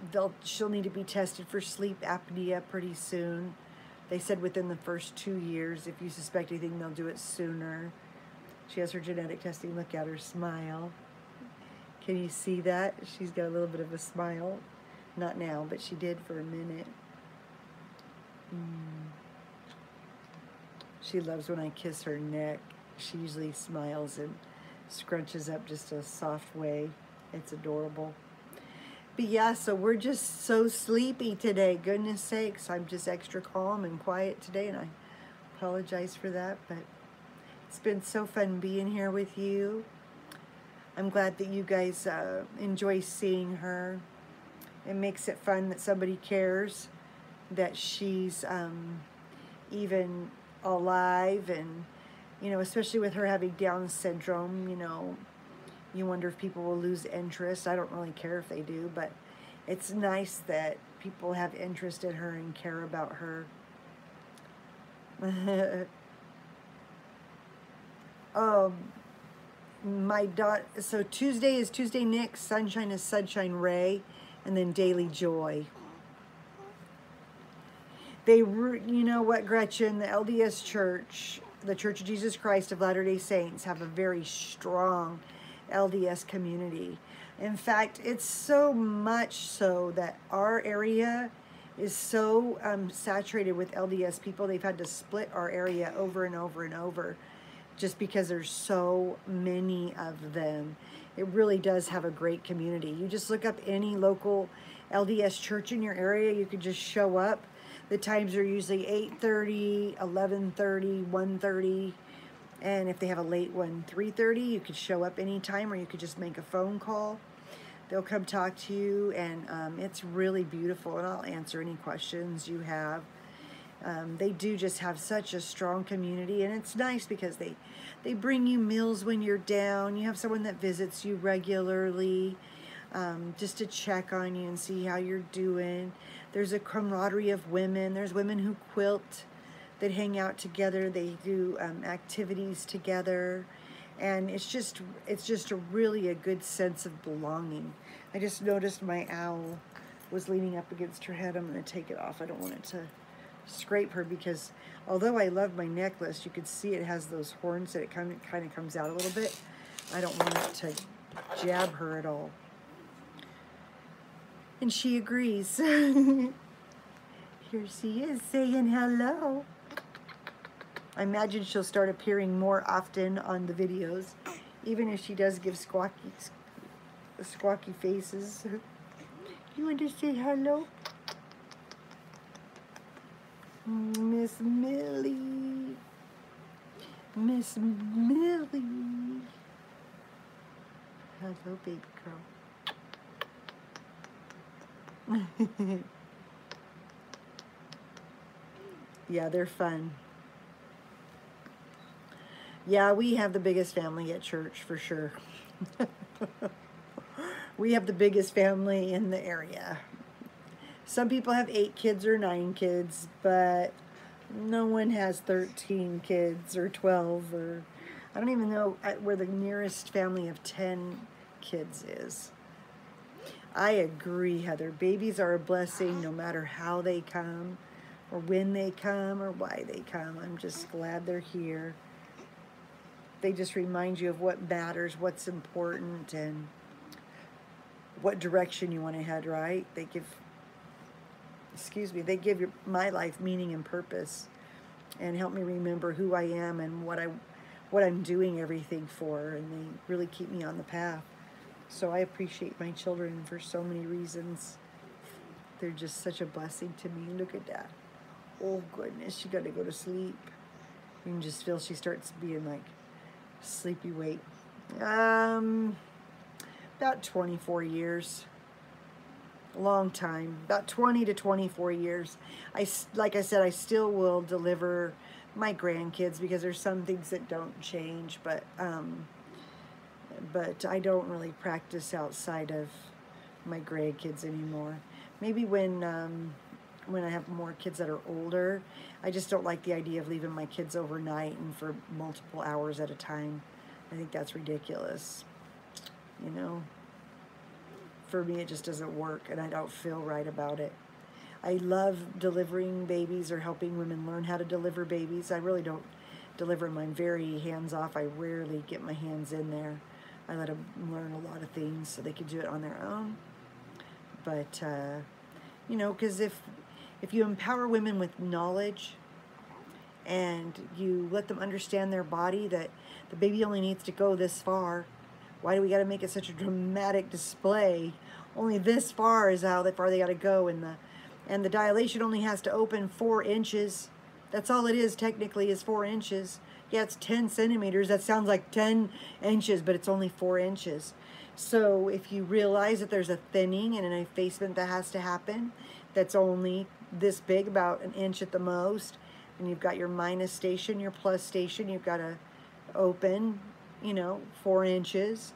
Speaker 1: she'll need to be tested for sleep apnea pretty soon. They said within the first 2 years. If you suspect anything, they'll do it sooner. She has her genetic testing. Look at her smile. Can you see that? She's got a little bit of a smile. Not now, but she did for a minute. She loves when I kiss her neck. She usually smiles and scrunches up just a soft way. It's adorable. But yeah, so we're just so sleepy today. Goodness sakes, I'm just extra calm and quiet today, and I apologize for that, but it's been so fun being here with you. I'm glad that you guys enjoy seeing her. It makes it fun that somebody cares, that she's even alive, and you know, especially with her having Down syndrome, you know, you wonder if people will lose interest. I don't really care if they do, but it's nice that people have interest in her and care about her. My daughter, so Tuesday is Tuesday Nick, Sunshine is Sunshine Ray, and then Daily Joy. You know what, Gretchen, the LDS Church, the Church of Jesus Christ of Latter-day Saints, have a very strong LDS community. In fact, it's so much so that our area is so saturated with LDS people, they've had to split our area over and over and over just because there's so many of them. It really does have a great community. You just look up any local LDS church in your area, you could just show up. The times are usually 8:30, 11:30, 1:30, and if they have a late one, 3:30. You could show up anytime, or you could just make a phone call. They'll come talk to you, and it's really beautiful, and I'll answer any questions you have. They do just have such a strong community, and it's nice because they bring you meals when you're down. You have someone that visits you regularly, just to check on you and see how you're doing. There's a camaraderie of women. There's women who quilt, that hang out together. They do activities together, and it's just a good sense of belonging. I just noticed my owl was leaning up against her head. I'm going to take it off. I don't want it to scrape her, because although I love my necklace, you can see it has those horns that it kind of comes out a little bit. I don't want it to jab her at all. And she agrees. Here she is saying hello. I imagine she'll start appearing more often on the videos, even if she does give squawky faces. You want to say hello? Miss Millie. Miss Millie. Hello, baby girl. Yeah, they're fun. Yeah, we have the biggest family at church for sure. We have the biggest family in the area. Some people have 8 kids or 9 kids, but no one has 13 kids or 12, or I don't even know where the nearest family of 10 kids is. I agree, Heather. Babies are a blessing no matter how they come or when they come or why they come. I'm just glad they're here. They just remind you of what matters, what's important, and what direction you want to head, right? They give, they give my life meaning and purpose, and help me remember who I am and what I'm doing everything for, and they really keep me on the path. So I appreciate my children for so many reasons. They're just such a blessing to me. Look at that. Oh goodness, she got to go to sleep. You can just feel she starts being like sleepy weight. About 24 years. A long time. About 20 to 24 years. Like I said, I still will deliver my grandkids because there's some things that don't change, but I don't really practice outside of my grandkids anymore. Maybe when I have more kids that are older, I just don't like the idea of leaving my kids overnight and for multiple hours at a time. I think that's ridiculous. You know, for me it just doesn't work, and I don't feel right about it. I love delivering babies or helping women learn how to deliver babies. I really don't deliver them. I'm very hands-off. I rarely get my hands in there. I let them learn a lot of things so they can do it on their own. But, you know, because if you empower women with knowledge and you let them understand their body, that the baby only needs to go this far, why do we got to make it such a dramatic display? Only this far is how far they got to go, and the dilation only has to open 4 inches. That's all it is technically, is 4 inches. Yeah, it's 10 centimeters. That sounds like 10 inches, but it's only 4 inches. So if you realize that there's a thinning and an effacement that has to happen, that's only this big, about an inch at the most, and you've got your minus station, your plus station, you've got to open, you know, 4 inches,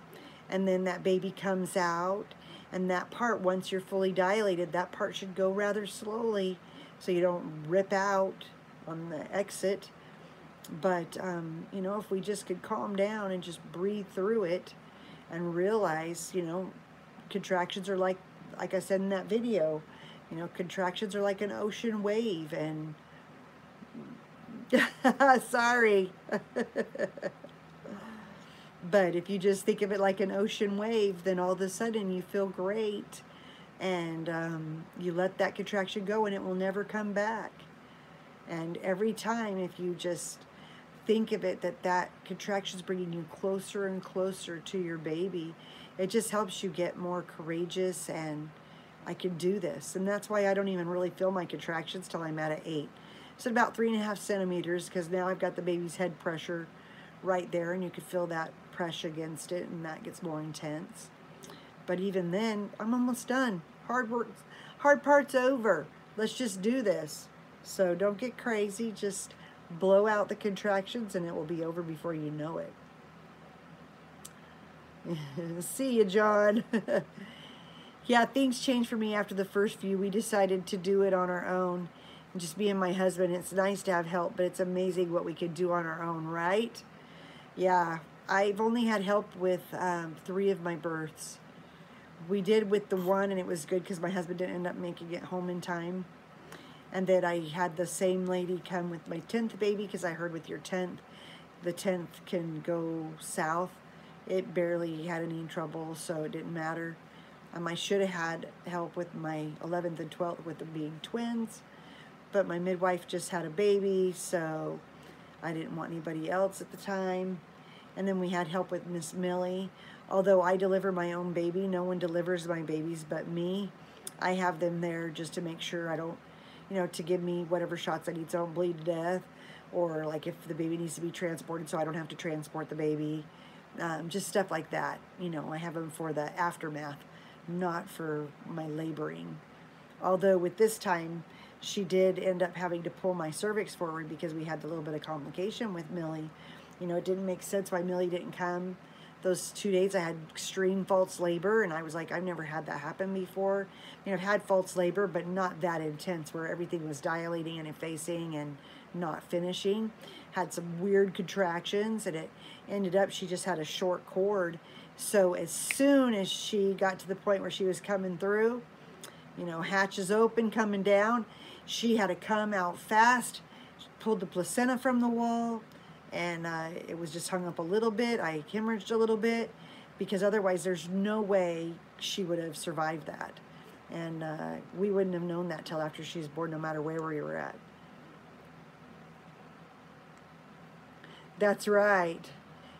Speaker 1: and then that baby comes out, and that part, once you're fully dilated, that part should go rather slowly so you don't rip out on the exit. But you know, if we just could calm down and just breathe through it and realize, you know, contractions are like I said in that video, you know, contractions are like an ocean wave, and sorry. But if you just think of it like an ocean wave, then all of a sudden you feel great, and you let that contraction go, and it will never come back. And every time, if you just think of it that contraction is bringing you closer and closer to your baby, it just helps you get more courageous, and I can do this. And that's why I don't even really feel my contractions till I'm at an 8. So about 3.5 centimeters, because now I've got the baby's head pressure right there, and you can feel that press against it, and that gets more intense. But even then, I'm almost done. Hard part's over. Let's just do this. So don't get crazy. Just blow out the contractions, and it will be over before you know it. See you, John. Yeah, things changed for me after the first few. We decided to do it on our own, and just me and my husband. It's nice to have help, but it's amazing what we can do on our own, right? Yeah, I've only had help with 3 of my births. We did with the one, and it was good because my husband didn't end up making it home in time. And then I had the same lady come with my 10th baby, because I heard with your 10th, the 10th can go south. It barely had any trouble, so it didn't matter. I should have had help with my 11th and 12th with them being twins, but my midwife just had a baby, so I didn't want anybody else at the time. And then we had help with Miss Millie. Although I deliver my own baby, no one delivers my babies but me. I have them there just to make sure I don't, you know, to give me whatever shots I need so I don't bleed to death, or like if the baby needs to be transported so I don't have to transport the baby. Just stuff like that. You know, I have them for the aftermath, not for my laboring. Although with this time, she did end up having to pull my cervix forward because we had a little bit of complication with Millie. You know, it didn't make sense why Millie didn't come. Those 2 days I had extreme false labor, and I was like, I've never had that happen before. You know, I've had false labor, but not that intense where everything was dilating and effacing and not finishing. Had some weird contractions, and it ended up she just had a short cord. So as soon as she got to the point where she was coming through, you know, hatches open, coming down, she had to come out fast, pulled the placenta from the wall, and it was just hung up a little bit. I hemorrhaged a little bit, because otherwise there's no way she would have survived that. And we wouldn't have known that till after she's born, no matter where we were at. That's right.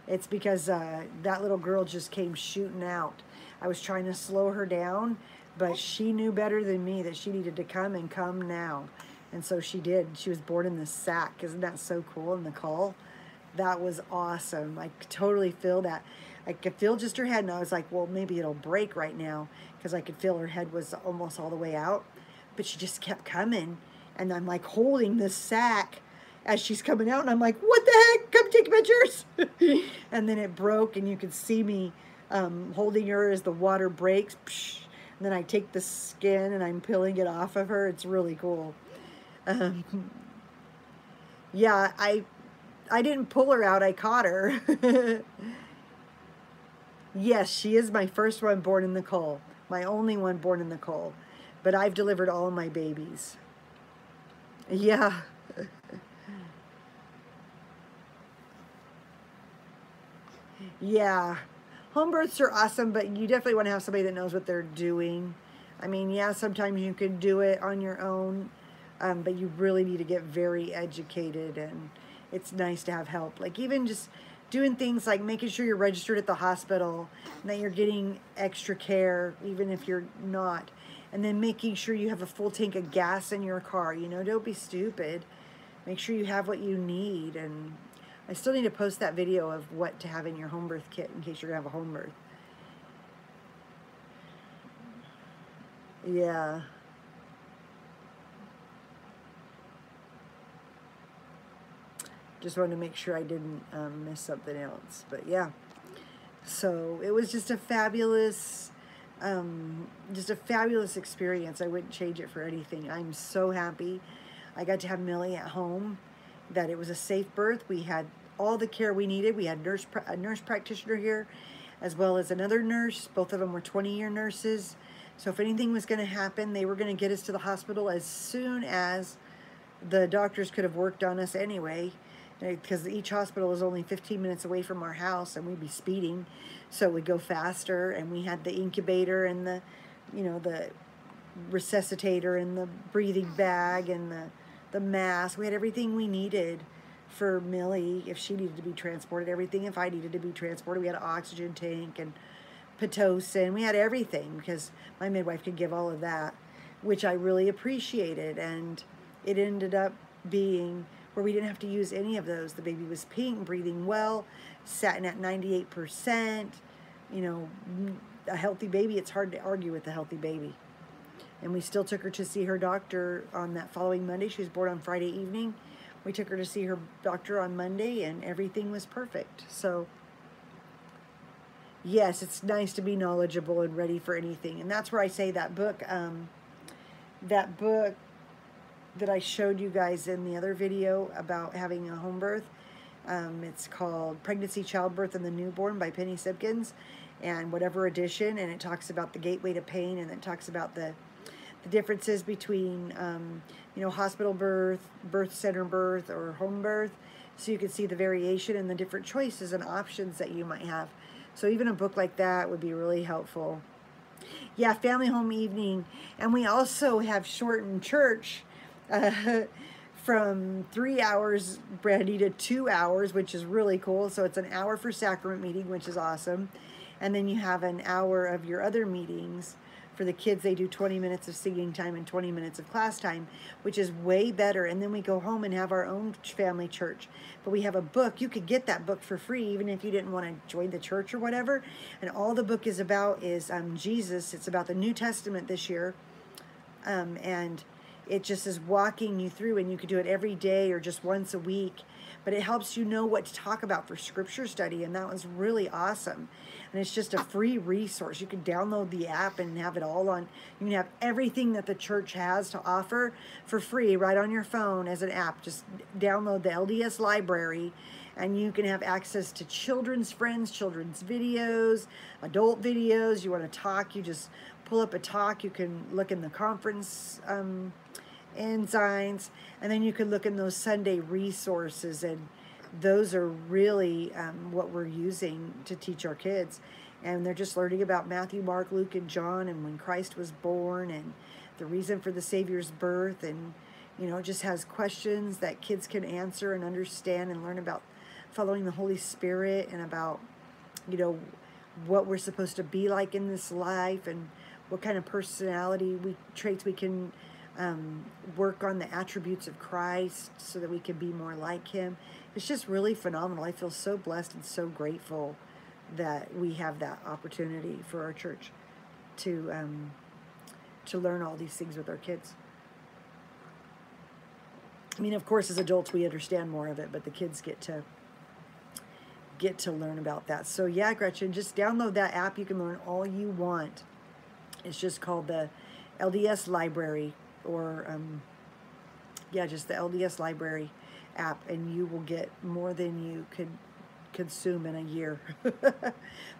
Speaker 1: It's because that little girl just came shooting out. I was trying to slow her down, but she knew better than me that she needed to come and come now. And so she did. She was born in the sack. Isn't that so cool in the call? That was awesome. I could totally feel that. I could feel just her head, and I was like, well, maybe it'll break right now, because I could feel her head was almost all the way out. But she just kept coming, and I'm like holding this sack as she's coming out, and I'm like, what the heck? Come take pictures. And then it broke, and you could see me holding her as the water breaks. And then I take the skin, and I'm peeling it off of her. It's really cool. Yeah, I didn't pull her out. I caught her. Yes, she is my first one born in the coal. My only one born in the coal. But I've delivered all of my babies. Yeah. Yeah. Home births are awesome, but you definitely want to have somebody that knows what they're doing. I mean, yeah, sometimes you can do it on your own, but you really need to get very educated, and it's nice to have help. Like even just doing things like making sure you're registered at the hospital and that you're getting extra care, even if you're not. And then making sure you have a full tank of gas in your car. You know, don't be stupid. Make sure you have what you need. And I still need to post that video of what to have in your home birth kit in case you're going to have a home birth. Yeah. Just wanted to make sure I didn't miss something else. But yeah, so it was just a fabulous experience. I wouldn't change it for anything. I'm so happy I got to have Millie at home, that it was a safe birth. We had all the care we needed. We had a nurse practitioner here, as well as another nurse. Both of them were 20-year nurses. So if anything was going to happen, they were going to get us to the hospital as soon as the doctors could have worked on us anyway, because each hospital is only 15 minutes away from our house, and we'd be speeding, so we'd go faster. And we had the incubator and the, you know, the resuscitator and the breathing bag and the mask. We had everything we needed for Millie if she needed to be transported, everything if I needed to be transported. We had an oxygen tank and Pitocin. We had everything because my midwife could give all of that, which I really appreciated. And it ended up being where we didn't have to use any of those. The baby was pink, breathing well, satin at 98%. You know, a healthy baby, it's hard to argue with a healthy baby. And we still took her to see her doctor on that following Monday. She was born on Friday evening. We took her to see her doctor on Monday, and everything was perfect. So yes, it's nice to be knowledgeable and ready for anything. And that's where I say that book that I showed you guys in the other video about having a home birth. It's called Pregnancy, Childbirth, and the Newborn by Penny Simpkins, and whatever edition. And it talks about the gateway to pain, and it talks about the differences between, you know, hospital birth, birth center birth, or home birth. So you can see the variation and the different choices and options that you might have. So even a book like that would be really helpful. Yeah, family home evening. And we also have shortened church from 3 hours, Brandy, to 2 hours, which is really cool. So it's an hour for sacrament meeting, which is awesome. And then you have an hour of your other meetings. For the kids, they do 20 minutes of singing time and 20 minutes of class time, which is way better. And then we go home and have our own family church. But we have a book. You could get that book for free, even if you didn't want to join the church or whatever. And all the book is about is Jesus. It's about the New Testament this year. And it just is walking you through, and you could do it every day or just once a week. But it helps you know what to talk about for scripture study, and that was really awesome. And it's just a free resource. You can download the app and have it all on. You can have everything that the church has to offer for free right on your phone as an app. Just download the LDS library, and you can have access to children's friends, children's videos, adult videos. You want to talk, you just pull up a talk. You can look in the conference ensigns, and then you can look in those Sunday resources, and those are really what we're using to teach our kids. And they're just learning about Matthew, Mark, Luke, and John, and when Christ was born, and the reason for the Savior's birth. And it just has questions that kids can answer and understand and learn about following the Holy Spirit, and about what we're supposed to be like in this life, and what kind of personality traits we can work on, the attributes of Christ, so that we can be more like him. It's just really phenomenal. I feel so blessed and so grateful that we have that opportunity for our church to learn all these things with our kids. I mean, of course, as adults, we understand more of it, but the kids get to learn about that. So yeah, Gretchen, just download that app. You can learn all you want. It's just called the LDS Library, or just the LDS Library app, and you will get more than you could consume in a year. But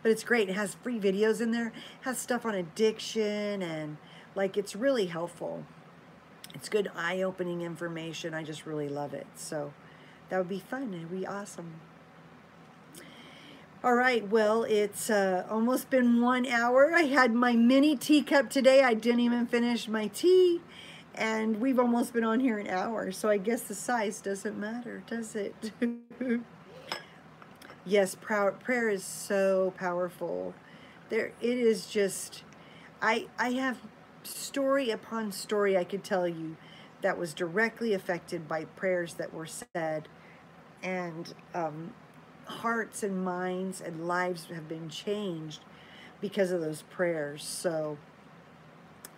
Speaker 1: it's great. It has free videos in there. It has stuff on addiction, and it's really helpful. It's good eye-opening information. I just really love it. So that would be fun. It'd be awesome. All right, well, it's almost been 1 hour. I had my mini teacup today. I didn't even finish my tea, and we've almost been on here an hour, so I guess the size doesn't matter, does it? Yes, prayer is so powerful. It is just, I have story upon story I could tell you that was directly affected by prayers that were said, and hearts and minds and lives have been changed because of those prayers. So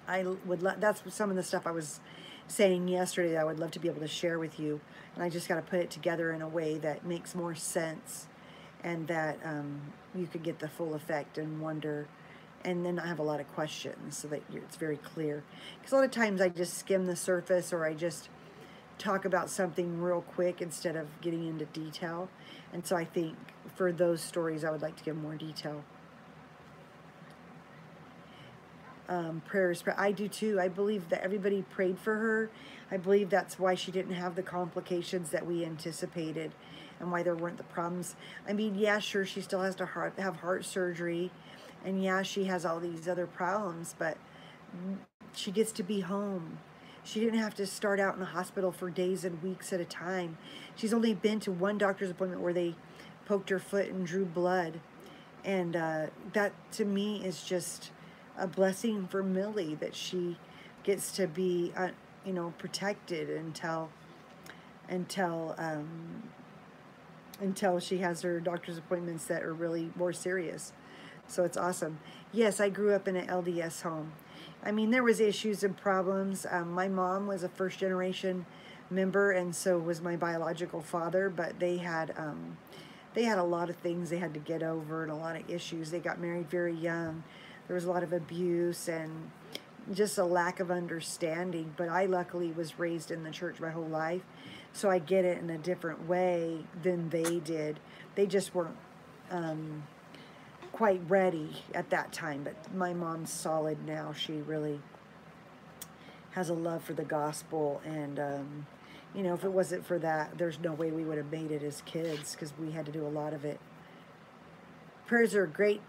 Speaker 1: that's some of the stuff I was saying yesterday that I would love to be able to share with you, and I just got to put it together in a way that makes more sense, and that you could get the full effect and wonder, and then I have a lot of questions so that it's very clear. Because a lot of times I just skim the surface, or I just talk about something real quick instead of getting into detail. And so I think for those stories, I would like to give more detail. Prayers, I do too. I believe that everybody prayed for her. I believe that's why she didn't have the complications that we anticipated, and why there weren't the problems. I mean, yeah, sure, she still has to have heart surgery, and yeah, she has all these other problems, but she gets to be home. She didn't have to start out in the hospital for days and weeks at a time. She's only been to one doctor's appointment where they poked her foot and drew blood. And that, to me, is just a blessing for Millie, that she gets to be, protected until she has her doctor's appointments that are really more serious. So it's awesome. Yes, I grew up in an LDS home. I mean, there was issues and problems. My mom was a first-generation member, and so was my biological father. But they had a lot of things they had to get over, and a lot of issues. They got married very young. There was a lot of abuse and just a lack of understanding. But I luckily was raised in the church my whole life, so I get it in a different way than they did. They just weren't quite ready at that time, but my mom's solid now. She really has a love for the gospel, and if it wasn't for that, there's no way we would have made it as kids, because we had to do a lot of it. Prayers are great.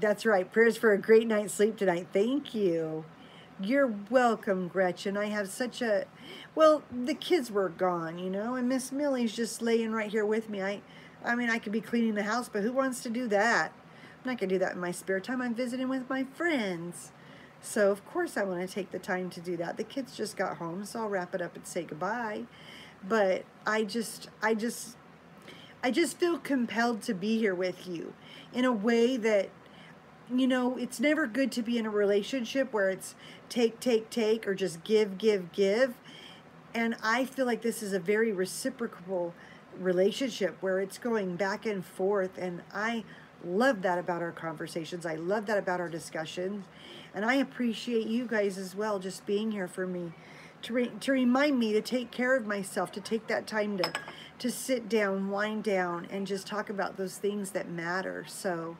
Speaker 1: That's right, prayers for a great night's sleep tonight. Thank you. You're welcome, Gretchen. I have such a, well, the kids were gone, and Miss Millie's just laying right here with me. I mean, I could be cleaning the house, but who wants to do that? I'm not going to do that in my spare time. I'm visiting with my friends. So, of course, I want to take the time to do that. The kids just got home, so I'll wrap it up and say goodbye. But I just feel compelled to be here with you in a way that you know, it's never good to be in a relationship where it's take, take, take, or just give, give, give. And I feel like this is a very reciprocal relationship where it's going back and forth. And I love that about our conversations. I love that about our discussions. And I appreciate you guys as well, just being here for me, to remind me to take care of myself, to take that time to sit down, wind down, and just talk about those things that matter. So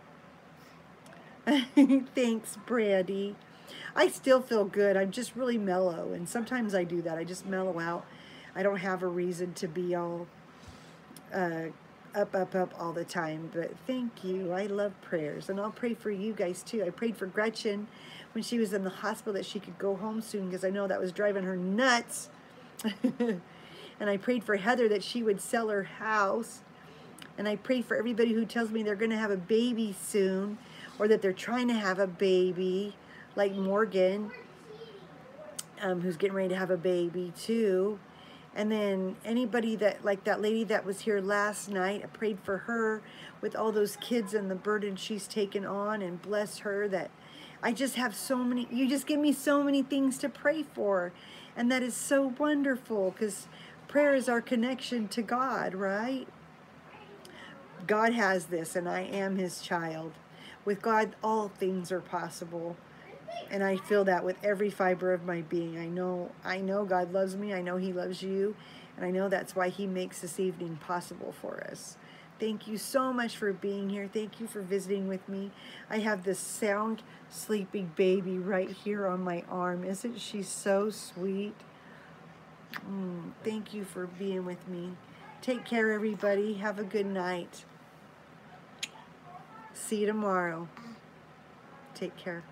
Speaker 1: thanks, Brandy. I still feel good. I'm just really mellow, and sometimes I do that. I just mellow out. I don't have a reason to be all up all the time, but thank you. I love prayers, and I'll pray for you guys too. I prayed for Gretchen when she was in the hospital that she could go home soon, because I know that was driving her nuts. And I prayed for Heather that she would sell her house. And I pray for everybody who tells me they're going to have a baby soon, or that they're trying to have a baby, like Morgan, who's getting ready to have a baby too. And then anybody that, like that lady that was here last night, I prayed for her with all those kids and the burden she's taken on, and bless her. That I just have so many, you just give me so many things to pray for. And that is so wonderful, because prayer is our connection to God, right? God has this, and I am his child. With God, all things are possible. And I feel that with every fiber of my being. I know God loves me. I know he loves you. And I know that's why he makes this evening possible for us. Thank you so much for being here. Thank you for visiting with me. I have this sound sleeping baby right here on my arm. Isn't she so sweet? Thank you for being with me. Take care, everybody. Have a good night. See you tomorrow. Take care.